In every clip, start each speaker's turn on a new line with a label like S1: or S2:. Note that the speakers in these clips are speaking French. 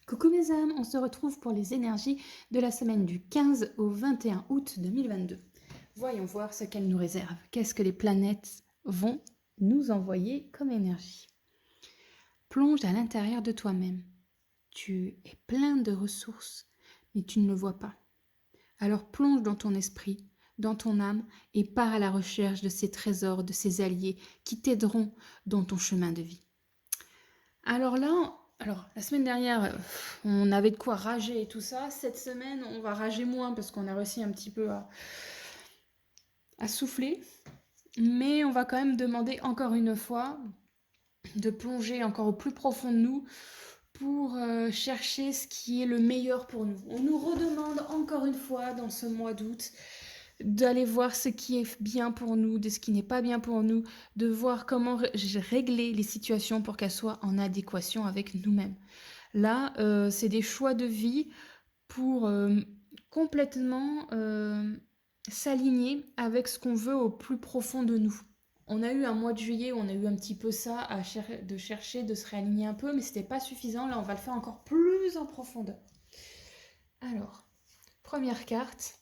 S1: Coucou mes âmes, on se retrouve pour les énergies de la semaine du 15 au 21 août 2022. Voyons voir ce qu'elles nous réservent. Qu'est-ce que les planètes vont nous envoyer comme énergie? Plonge à l'intérieur de toi-même. Tu es plein de ressources, mais tu ne le vois pas. Alors plonge dans ton esprit, dans ton âme, et pars à la recherche de ces trésors, de ces alliés qui t'aideront dans ton chemin de vie. Alors là, la semaine dernière, on avait de quoi rager et tout ça. Cette semaine, on va rager moins parce qu'on a réussi un petit peu à souffler. Mais on va quand même demander encore une fois de plonger encore au plus profond de nous pour chercher ce qui est le meilleur pour nous. On nous redemande encore une fois dans ce mois d'août d'aller voir ce qui est bien pour nous, de ce qui n'est pas bien pour nous, de voir comment régler les situations pour qu'elles soient en adéquation avec nous-mêmes. Là, c'est des choix de vie pour complètement s'aligner avec ce qu'on veut au plus profond de nous. On a eu un mois de juillet où on a eu un petit peu ça de chercher, de se réaligner un peu, mais c'était pas suffisant. Là, on va le faire encore plus en profondeur. Alors, première carte.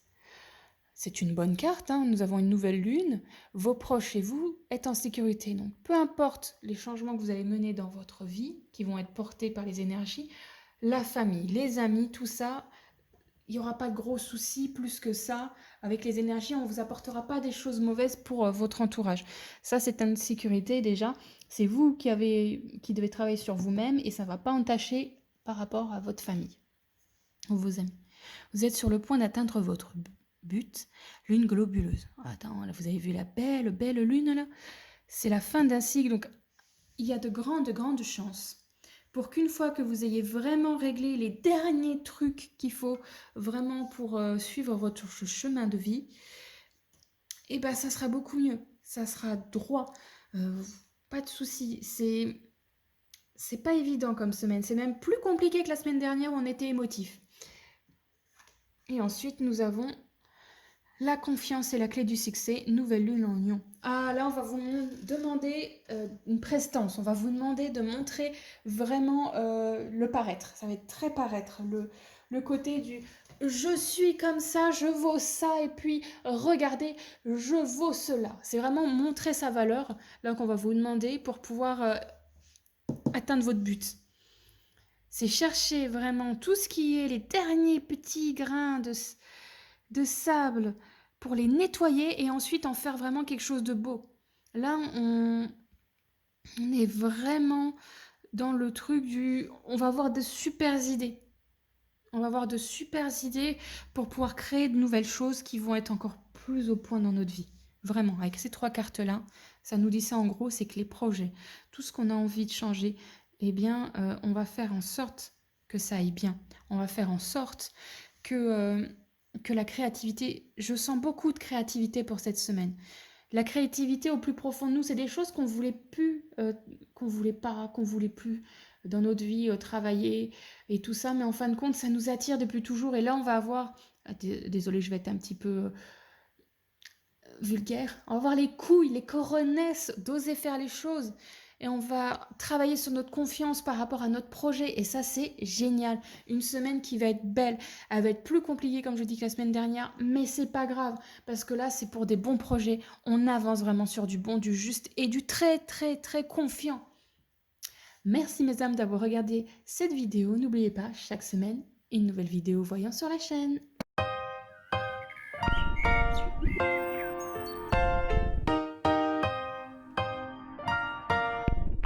S1: C'est une bonne carte, hein. Nous avons une nouvelle lune. Vos proches et vous êtes en sécurité. Donc, peu importe les changements que vous allez mener dans votre vie, qui vont être portés par les énergies, la famille, les amis, tout ça, il n'y aura pas de gros soucis plus que ça. Avec les énergies, on ne vous apportera pas des choses mauvaises pour votre entourage. Ça, c'est une sécurité déjà. C'est vous qui devez travailler sur vous-même et ça ne va pas entacher par rapport à votre famille ou vos amis. Vous êtes sur le point d'atteindre votre but, lune globuleuse. Attends, là, vous avez vu la belle, belle lune là? C'est la fin d'un cycle, donc il y a de grandes chances pour qu'une fois que vous ayez vraiment réglé les derniers trucs qu'il faut vraiment pour suivre votre chemin de vie, et ben ça sera beaucoup mieux, ça sera droit, pas de soucis. C'est pas évident comme semaine, c'est même plus compliqué que la semaine dernière où on était émotif. Et ensuite nous avons la confiance est la clé du succès, nouvelle lune en lion. Ah là, on va vous demander une prestance, on va vous demander de montrer vraiment le paraître. Ça va être très paraître, le côté du je suis comme ça, je vaux ça, et puis regardez, je vaux cela. C'est vraiment montrer sa valeur, là qu'on va vous demander pour pouvoir atteindre votre but. C'est chercher vraiment tout ce qui est les derniers petits grains de sable pour les nettoyer et ensuite en faire vraiment quelque chose de beau. Là, on est vraiment dans le truc du... On va avoir de super idées. On va avoir de super idées pour pouvoir créer de nouvelles choses qui vont être encore plus au point dans notre vie. Vraiment, avec ces 3 cartes-là, ça nous dit ça en gros, c'est que les projets, tout ce qu'on a envie de changer, eh bien, on va faire en sorte que ça aille bien. On va faire en sorte que la créativité... Je sens beaucoup de créativité pour cette semaine. La créativité au plus profond de nous, c'est des choses qu'on voulait plus, qu'on voulait pas, qu'on voulait plus dans notre vie, travailler et tout ça, mais en fin de compte, ça nous attire depuis toujours. Et là, on va avoir, désolée, je vais être un petit peu vulgaire, on va avoir les couilles, les coronesses d'oser faire les choses. Et on va travailler sur notre confiance par rapport à notre projet. Et ça, c'est génial. Une semaine qui va être belle. Elle va être plus compliquée, comme je dis, que la semaine dernière. Mais c'est pas grave. Parce que là, c'est pour des bons projets. On avance vraiment sur du bon, du juste et du très, très, très confiant. Merci mes âmes d'avoir regardé cette vidéo. N'oubliez pas, chaque semaine, une nouvelle vidéo voyant sur la chaîne.